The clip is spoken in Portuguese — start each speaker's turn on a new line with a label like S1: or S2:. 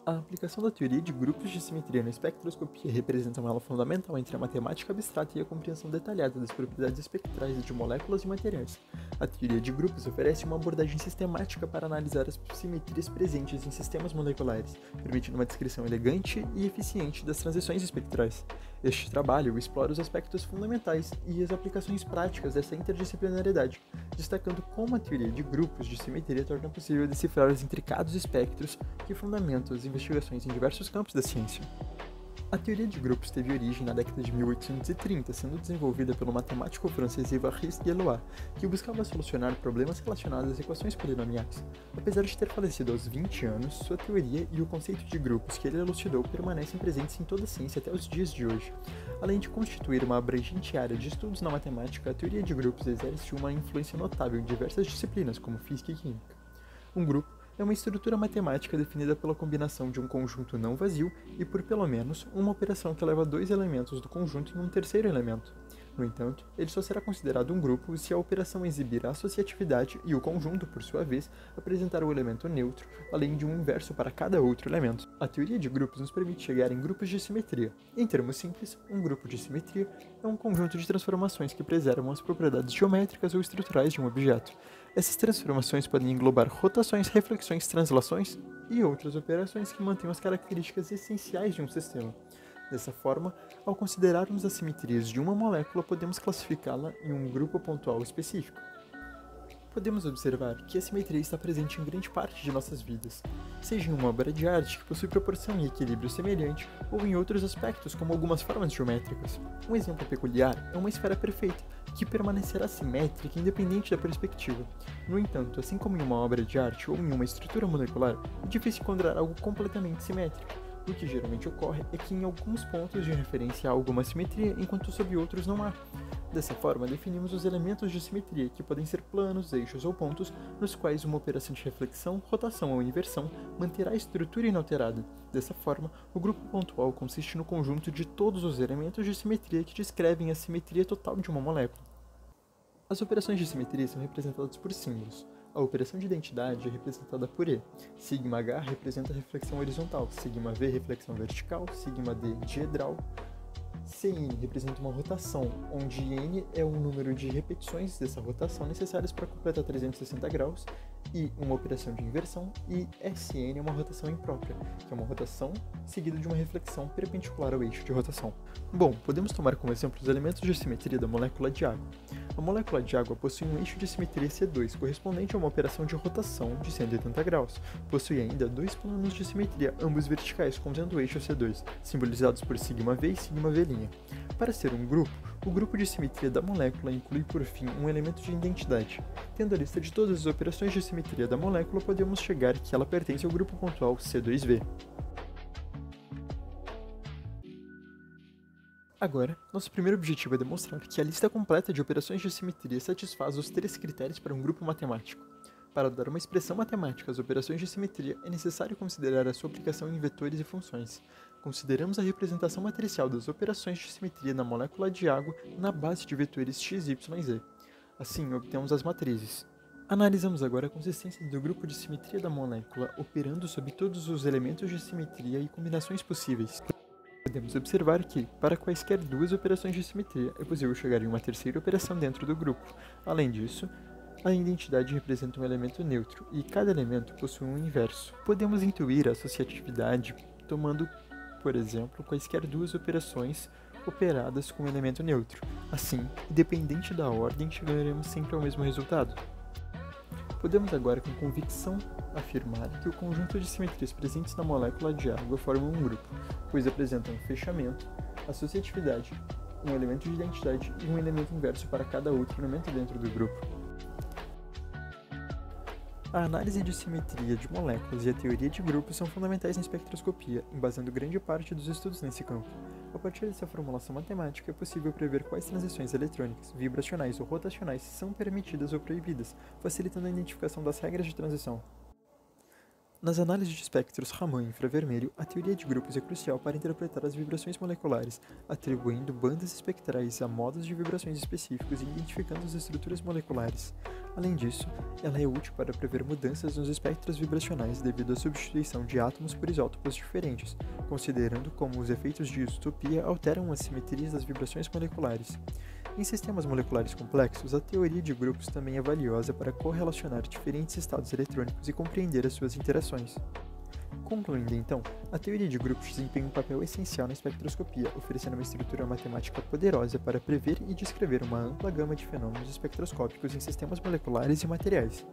S1: A aplicação da teoria de grupos de simetria na espectroscopia representa uma ela fundamental entre a matemática abstrata e a compreensão detalhada das propriedades espectrais de moléculas e materiais. A teoria de grupos oferece uma abordagem sistemática para analisar as simetrias presentes em sistemas moleculares, permitindo uma descrição elegante e eficiente das transições espectrais. Este trabalho explora os aspectos fundamentais e as aplicações práticas dessa interdisciplinariedade, destacando como a teoria de grupos de simetria torna possível decifrar os intricados espectros que fundamentam as investigações em diversos campos da ciência. A teoria de grupos teve origem na década de 1830, sendo desenvolvida pelo matemático francês Évariste Galois, que buscava solucionar problemas relacionados às equações polinomiais. Apesar de ter falecido aos 20 anos, sua teoria e o conceito de grupos que ele elucidou permanecem presentes em toda a ciência até os dias de hoje. Além de constituir uma abrangente área de estudos na matemática, a teoria de grupos exerce uma influência notável em diversas disciplinas, como física e química. Um grupo é uma estrutura matemática definida pela combinação de um conjunto não vazio e por pelo menos uma operação que leva dois elementos do conjunto em um terceiro elemento. No entanto, ele só será considerado um grupo se a operação exibir a associatividade e o conjunto, por sua vez, apresentar o elemento neutro, além de um inverso para cada outro elemento. A teoria de grupos nos permite chegar em grupos de simetria. Em termos simples, um grupo de simetria é um conjunto de transformações que preservam as propriedades geométricas ou estruturais de um objeto. Essas transformações podem englobar rotações, reflexões, translações e outras operações que mantêm as características essenciais de um sistema. Dessa forma, ao considerarmos as simetrias de uma molécula, podemos classificá-la em um grupo pontual específico. Podemos observar que a simetria está presente em grande parte de nossas vidas, seja em uma obra de arte que possui proporção e equilíbrio semelhante, ou em outros aspectos, como algumas formas geométricas. Um exemplo peculiar é uma esfera perfeita, que permanecerá simétrica independente da perspectiva. No entanto, assim como em uma obra de arte ou em uma estrutura molecular, é difícil encontrar algo completamente simétrico. O que geralmente ocorre é que em alguns pontos de referência há alguma simetria, enquanto sob outros não há. Dessa forma, definimos os elementos de simetria, que podem ser planos, eixos ou pontos, nos quais uma operação de reflexão, rotação ou inversão manterá a estrutura inalterada. Dessa forma, o grupo pontual consiste no conjunto de todos os elementos de simetria que descrevem a simetria total de uma molécula. As operações de simetria são representadas por símbolos. A operação de identidade é representada por E. Sigma H representa a reflexão horizontal, sigma V reflexão vertical, sigma D diedral. Cn representa uma rotação, onde n é o número de repetições dessa rotação necessárias para completar 360 graus, e uma operação de inversão, e Sn é uma rotação imprópria, que é uma rotação seguida de uma reflexão perpendicular ao eixo de rotação. Bom, podemos tomar como exemplo os elementos de simetria da molécula de água. A molécula de água possui um eixo de simetria C2, correspondente a uma operação de rotação de 180 graus. Possui ainda dois planos de simetria, ambos verticais, contendo o eixo C2, simbolizados por sigma V e sigma V'. Para ser um grupo, o grupo de simetria da molécula inclui, por fim, um elemento de identidade. Tendo a lista de todas as operações de simetria da molécula, podemos chegar que ela pertence ao grupo pontual C2V. Agora, nosso primeiro objetivo é demonstrar que a lista completa de operações de simetria satisfaz os três critérios para um grupo matemático. Para dar uma expressão matemática às operações de simetria, é necessário considerar a sua aplicação em vetores e funções. Consideramos a representação matricial das operações de simetria na molécula de água na base de vetores x, y e z. Assim, obtemos as matrizes. Analisamos agora a consistência do grupo de simetria da molécula, operando sobre todos os elementos de simetria e combinações possíveis. Podemos observar que, para quaisquer duas operações de simetria, é possível chegar em uma terceira operação dentro do grupo. Além disso, a identidade representa um elemento neutro, e cada elemento possui um inverso. Podemos intuir a associatividade tomando, por exemplo, quaisquer duas operações operadas com um elemento neutro. Assim, independente da ordem, chegaremos sempre ao mesmo resultado. Podemos agora com convicção afirmar que o conjunto de simetrias presentes na molécula de água formam um grupo, pois apresentam um fechamento, associatividade, um elemento de identidade e um elemento inverso para cada outro elemento dentro do grupo. A análise de simetria de moléculas e a teoria de grupos são fundamentais na espectroscopia, embasando grande parte dos estudos nesse campo. A partir dessa formulação matemática, é possível prever quais transições eletrônicas, vibracionais ou rotacionais são permitidas ou proibidas, facilitando a identificação das regras de transição. Nas análises de espectros Raman e infravermelho, a teoria de grupos é crucial para interpretar as vibrações moleculares, atribuindo bandas espectrais a modos de vibrações específicos e identificando as estruturas moleculares. Além disso, ela é útil para prever mudanças nos espectros vibracionais devido à substituição de átomos por isótopos diferentes, considerando como os efeitos de isotopia alteram as simetrias das vibrações moleculares. Em sistemas moleculares complexos, a teoria de grupos também é valiosa para correlacionar diferentes estados eletrônicos e compreender as suas interações. Concluindo então, a teoria de grupos desempenha um papel essencial na espectroscopia, oferecendo uma estrutura matemática poderosa para prever e descrever uma ampla gama de fenômenos espectroscópicos em sistemas moleculares e materiais.